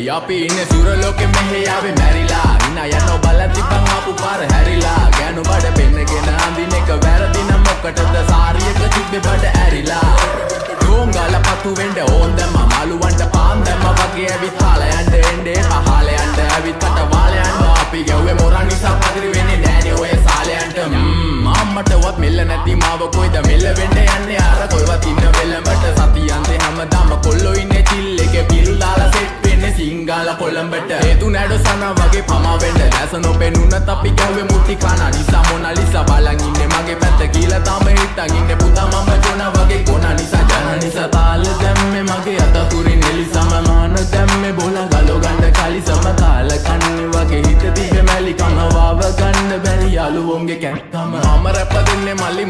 අපි ඉන්නේ සුරලෝකෙ මෙහෙ ආවේ මැරිලා ඉනා යනෝ බලති බං ආපු පාර හැරිලා ගෑනු බඩ පෙන්නගෙන අඳින එක වැරදි නම් මොකටද සාරියක තිබ්බේ බඩ ඇරිලා ඩෝංගල පතු වෙන්න ඕන් දැම්ම මාළුවන්ට පාන් දැම්ම වගේ ඇවිත් හාල යන්න එන්නේ පහල යන්න ඇවිත් කට වාල යන්න අපි ගැව්වේ මොරන් නිසා පදිරි වෙන්නේ නෑනේ ඔය සාලයන්ට අම්මටවත් මෙල්ල නැති මාව කොයිද මෙල්ල වෙන්න යන්නේ අර කොයිවත් ඉන්න වෙලඹට සතියන්තේ හැමදාම කොල්ලෝ ඉන්නේ චිල් එකේ පිළු දාලා සෙට් වෙන්නේ සිංගල කොළඹට හේතු නැඩ සන වගේ පමා වෙන්න දැස නොපෙනුනත් අපි ගැව්වේ මුටි කන නිසා මොනාලිසා බලන් ඉන්නේ මගේ පැත්ත කියලා තාම හිටන් ඉන්නේ පුතා මම ජොන වගේ කොන නිසා ජන නිසා තාල දැම්මේ මගේ අතතුරින් එලිසම මාන දැම්මේ බෝලා ගලෝ ගන්න කලිසම කාල කන්නේ වගේ හිත තිබ්බේ මැලි කම වාව ගන්න බැරි යාළුවෝන්ගේ කැක්කම මම රැප දෙන්නේ මල්ලි